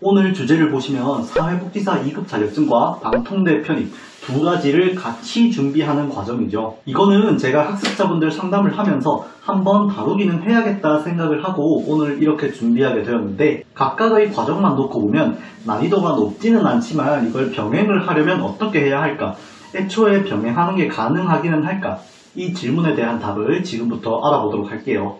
오늘 주제를 보시면 사회복지사 2급 자격증과 방통대 편입 두 가지를 같이 준비하는 과정이죠. 이거는 제가 학습자분들 상담을 하면서 한번 다루기는 해야겠다 생각을 하고 오늘 이렇게 준비하게 되었는데, 각각의 과정만 놓고 보면 난이도가 높지는 않지만 이걸 병행을 하려면 어떻게 해야 할까? 애초에 병행하는 게 가능하기는 할까? 이 질문에 대한 답을 지금부터 알아보도록 할게요.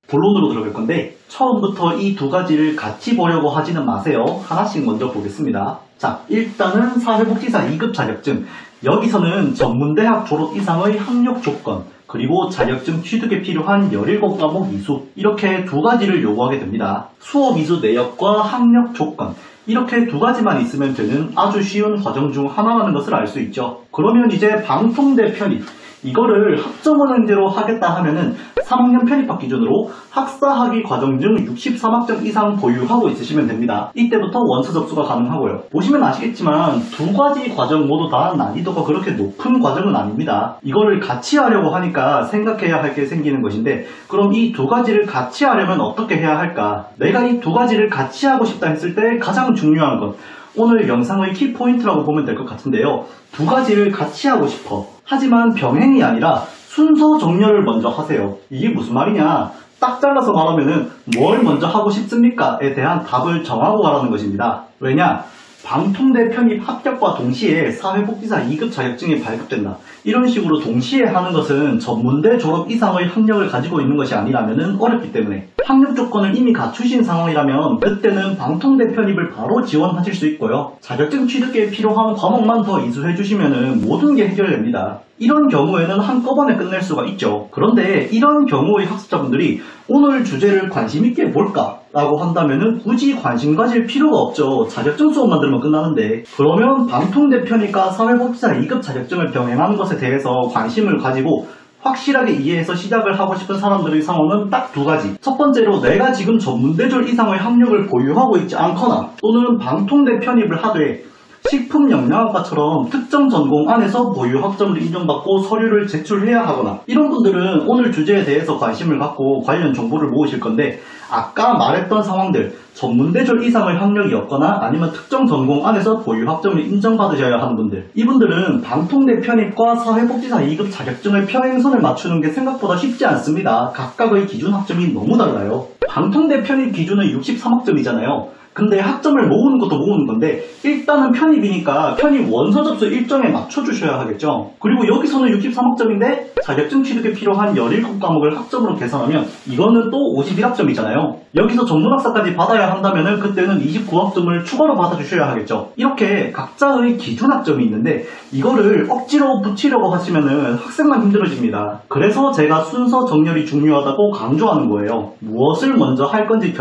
본론으로 들어갈 건데, 처음부터 이 두 가지를 같이 보려고 하지는 마세요. 하나씩 먼저 보겠습니다. 자, 일단은 사회복지사 2급 자격증. 여기서는 전문대학 졸업 이상의 학력 조건, 그리고 자격증 취득에 필요한 17과목 이수, 이렇게 두 가지를 요구하게 됩니다. 수업 이수 내역과 학력 조건, 이렇게 두 가지만 있으면 되는 아주 쉬운 과정 중 하나라는 것을 알 수 있죠. 그러면 이제 방통대 편입, 이거를 학점은행제로 하겠다 하면은 3학년 편입학 기준으로 학사학위 과정 중 63학점 이상 보유하고 있으시면 됩니다. 이때부터 원서 접수가 가능하고요. 보시면 아시겠지만 두 가지 과정 모두 다 난이도가 그렇게 높은 과정은 아닙니다. 이거를 같이 하려고 하니까 생각해야 할 게 생기는 것인데, 그럼 이 두 가지를 같이 하려면 어떻게 해야 할까? 내가 이 두 가지를 같이 하고 싶다 했을 때 가장 중요한 것, 오늘 영상의 키포인트라고 보면 될 것 같은데요. 두 가지를 같이 하고 싶어. 하지만 병행이 아니라 순서 정렬을 먼저 하세요. 이게 무슨 말이냐? 딱 잘라서 말하면은 뭘 먼저 하고 싶습니까?에 대한 답을 정하고 가라는 것입니다. 왜냐? 방통대 편입 합격과 동시에 사회복지사 2급 자격증이 발급된다. 이런 식으로 동시에 하는 것은 전문대 졸업 이상의 학력을 가지고 있는 것이 아니라면 어렵기 때문에, 학력 조건을 이미 갖추신 상황이라면 그때는 방통대 편입을 바로 지원하실 수 있고요. 자격증 취득에 필요한 과목만 더 이수해 주시면 모든 게 해결됩니다. 이런 경우에는 한꺼번에 끝낼 수가 있죠. 그런데 이런 경우의 학습자분들이 오늘 주제를 관심 있게 볼까? 라고 한다면은 굳이 관심 가질 필요가 없죠. 자격증 수업만 들으면 끝나는데. 그러면 방통대 편입과 사회복지사 2급 자격증을 병행하는 것에 대해서 관심을 가지고 확실하게 이해해서 시작을 하고 싶은 사람들의 상황은 딱 두 가지. 첫 번째로, 내가 지금 전문대졸 이상의 학력을 보유하고 있지 않거나 또는 방통대 편입을 하되 식품영양학과처럼 특정 전공 안에서 보유 학점을 인정받고 서류를 제출해야 하거나, 이런 분들은 오늘 주제에 대해서 관심을 갖고 관련 정보를 모으실 건데, 아까 말했던 상황들, 전문대졸 이상의 학력이 없거나 아니면 특정 전공 안에서 보유 학점을 인정받으셔야 하는 분들, 이분들은 방통대 편입과 사회복지사 2급 자격증의 평행선을 맞추는 게 생각보다 쉽지 않습니다. 각각의 기준 학점이 너무 달라요. 방통대 편입 기준은 63학점이잖아요. 근데 학점을 모으는 것도 모으는 건데, 일단은 편입이니까 편입 원서 접수 일정에 맞춰주셔야 하겠죠. 그리고 여기서는 63학점인데 자격증 취득에 필요한 17과목을 학점으로 계산하면 이거는 또 51학점이잖아요. 여기서 전문학사까지 받아야 한다면 그때는 29학점을 추가로 받아주셔야 하겠죠. 이렇게 각자의 기준 학점이 있는데 이거를 억지로 붙이려고 하시면 학생만 힘들어집니다. 그래서 제가 순서 정렬이 중요하다고 강조하는 거예요. 무엇을 먼저 할 건지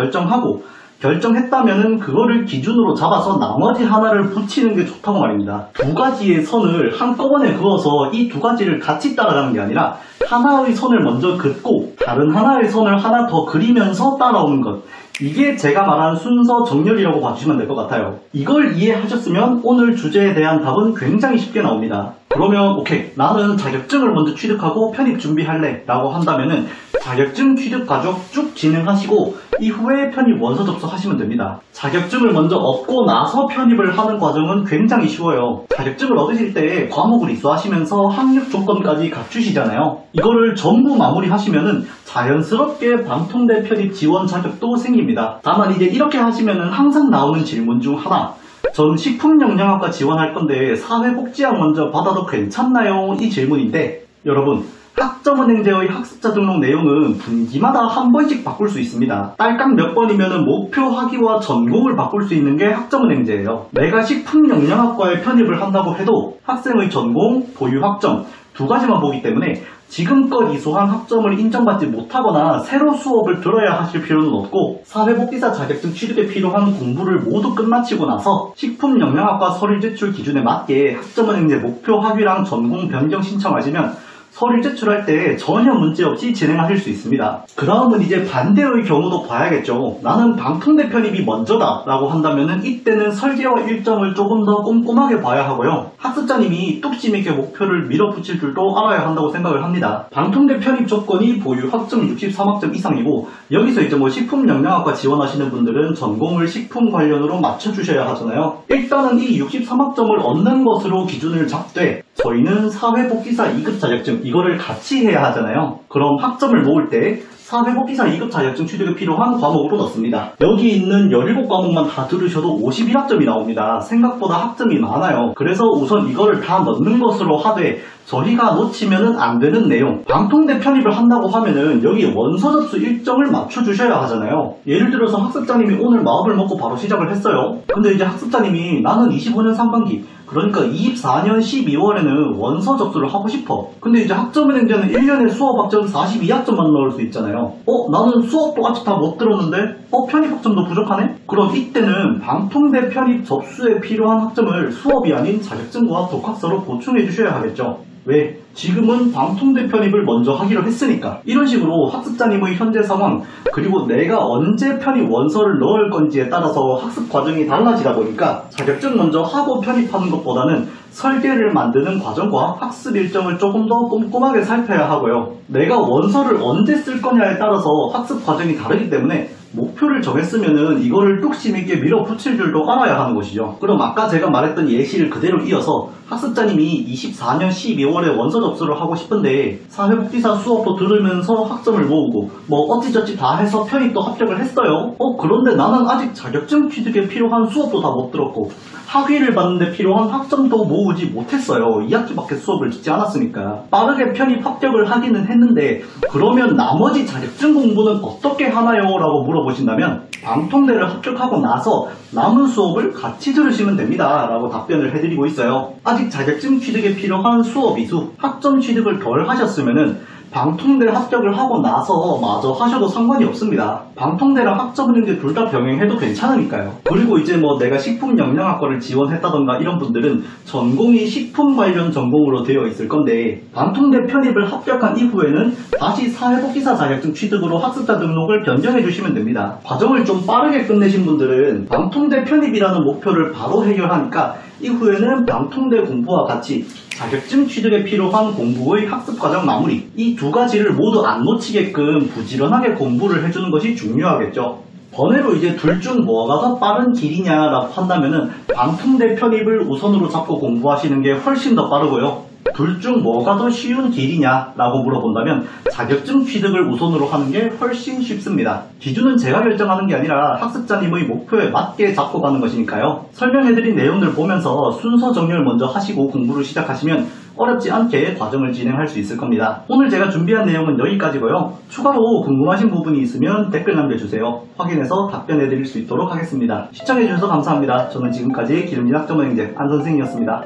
결정했다면은 그거를 기준으로 잡아서 나머지 하나를 붙이는 게 좋다고 말입니다. 두 가지의 선을 한꺼번에 그어서 이 두 가지를 같이 따라가는 게 아니라 하나의 선을 먼저 긋고 다른 하나의 선을 하나 더 그리면서 따라오는 것, 이게 제가 말한 순서 정렬이라고 봐주시면 될 것 같아요. 이걸 이해하셨으면 오늘 주제에 대한 답은 굉장히 쉽게 나옵니다. 그러면 오케이, 나는 자격증을 먼저 취득하고 편입 준비할래 라고 한다면은 자격증 취득 과정 쭉 진행하시고 이후에 편입 원서 접수하시면 됩니다. 자격증을 먼저 얻고 나서 편입을 하는 과정은 굉장히 쉬워요. 자격증을 얻으실 때 과목을 이수하시면서 학력 조건까지 갖추시잖아요. 이거를 전부 마무리하시면은 자연스럽게 방통대 편입 지원 자격도 생깁니다. 다만 이제 이렇게 하시면은 항상 나오는 질문 중 하나, 전 식품영양학과 지원할 건데 사회복지학 먼저 받아도 괜찮나요? 이 질문인데, 여러분, 학점은행제의 학습자 등록 내용은 분기마다 한 번씩 바꿀 수 있습니다. 딸깍 몇 번이면 목표 학위와 전공을 바꿀 수 있는 게 학점은행제예요. 내가 식품영양학과에 편입을 한다고 해도 학생의 전공, 보유 학점 두 가지만 보기 때문에 지금껏 이수한 학점을 인정받지 못하거나 새로 수업을 들어야 하실 필요는 없고, 사회복지사 자격증 취득에 필요한 공부를 모두 끝마치고 나서 식품영양학과 서류 제출 기준에 맞게 학점은행제 목표 학위랑 전공 변경 신청하시면 서류 제출할 때 전혀 문제없이 진행하실 수 있습니다. 그 다음은 이제 반대의 경우도 봐야겠죠. 나는 방통대 편입이 먼저다 라고 한다면은 이때는 설계와 일정을 조금 더 꼼꼼하게 봐야 하고요. 학습자님이 뚝심 있게 목표를 밀어붙일 줄도 알아야 한다고 생각을 합니다. 방통대 편입 조건이 보유 학점 63학점 이상이고, 여기서 이제 뭐 식품영양학과 지원하시는 분들은 전공을 식품 관련으로 맞춰주셔야 하잖아요. 일단은 이 63학점을 얻는 것으로 기준을 잡되 저희는 사회복지사 2급 자격증 이거를 같이 해야 하잖아요. 그럼 학점을 모을 때 사회복지사 2급 자격증 취득에 필요한 과목으로 넣습니다. 여기 있는 17과목만 다 들으셔도 51학점이 나옵니다. 생각보다 학점이 많아요. 그래서 우선 이거를 다 넣는 것으로 하되, 저희가 놓치면은 안 되는 내용, 방통대 편입을 한다고 하면은 여기 원서 접수 일정을 맞춰주셔야 하잖아요. 예를 들어서 학습자님이 오늘 마음을 먹고 바로 시작을 했어요. 근데 이제 학습자님이 나는 25년 상반기, 그러니까 24년 12월에는 원서 접수를 하고 싶어. 근데 이제 학점은행제는 1년에 수업 학점 42학점만 넣을 수 있잖아요. 나는 수업도 아직 다 못 들었는데 편입 학점도 부족하네? 그럼 이때는 방통대 편입 접수에 필요한 학점을 수업이 아닌 자격증과 독학서로 보충해 주셔야 하겠죠. 왜? 지금은 방통대 편입을 먼저 하기로 했으니까. 이런 식으로 학습자님의 현재 상황, 그리고 내가 언제 편입 원서를 넣을 건지에 따라서 학습 과정이 달라지다 보니까 자격증 먼저 하고 편입하는 것보다는 설계를 만드는 과정과 학습 일정을 조금 더 꼼꼼하게 살펴야 하고요. 내가 원서를 언제 쓸 거냐에 따라서 학습 과정이 다르기 때문에 목표를 정했으면은 이거를 뚝심 있게 밀어붙일 줄도 알아야 하는 것이죠. 그럼 아까 제가 말했던 예시를 그대로 이어서 학습자님이 24년 12월에 원서 접수를 하고 싶은데 사회복지사 수업도 들으면서 학점을 모으고 뭐 어찌저찌 다 해서 편입도 합격을 했어요. 그런데 나는 아직 자격증 취득에 필요한 수업도 다 못 들었고 학위를 받는데 필요한 학점도 모으지 못했어요. 2학기밖에 수업을 듣지 않았으니까. 빠르게 편입 합격을 하기는 했는데 그러면 나머지 자격증 공부는 어떻게 하나요? 라고 물어보신다면 방통대를 합격하고 나서 남은 수업을 같이 들으시면 됩니다 라고 답변을 해드리고 있어요. 아직 자격증 취득에 필요한 수업 이수, 학점 취득을 덜 하셨으면은 방통대 합격을 하고 나서 마저 하셔도 상관이 없습니다. 방통대랑 학점은행제 둘 다 병행해도 괜찮으니까요. 그리고 이제 뭐 내가 식품영양학과를 지원했다던가 이런 분들은 전공이 식품 관련 전공으로 되어 있을 건데 방통대 편입을 합격한 이후에는 다시 사회복지사 자격증 취득으로 학습자 등록을 변경해 주시면 됩니다. 과정을 좀 빠르게 끝내신 분들은 방통대 편입이라는 목표를 바로 해결하니까 이후에는 방통대 공부와 같이 자격증 취득에 필요한 공부의 학습 과정 마무리, 이 두 가지를 모두 안 놓치게끔 부지런하게 공부를 해주는 것이 중요하겠죠. 번외로 이제 둘 중 뭐가 더 빠른 길이냐라고 한다면은 방통대 편입을 우선으로 잡고 공부하시는 게 훨씬 더 빠르고요. 둘 중 뭐가 더 쉬운 길이냐라고 물어본다면 자격증 취득을 우선으로 하는 게 훨씬 쉽습니다. 기준은 제가 결정하는 게 아니라 학습자님의 목표에 맞게 잡고 가는 것이니까요. 설명해드린 내용들 보면서 순서 정렬 먼저 하시고 공부를 시작하시면 어렵지 않게 과정을 진행할 수 있을 겁니다. 오늘 제가 준비한 내용은 여기까지고요. 추가로 궁금하신 부분이 있으면 댓글 남겨주세요. 확인해서 답변해드릴 수 있도록 하겠습니다. 시청해주셔서 감사합니다. 저는 지금까지 기름진 학점은행제 안선생이었습니다.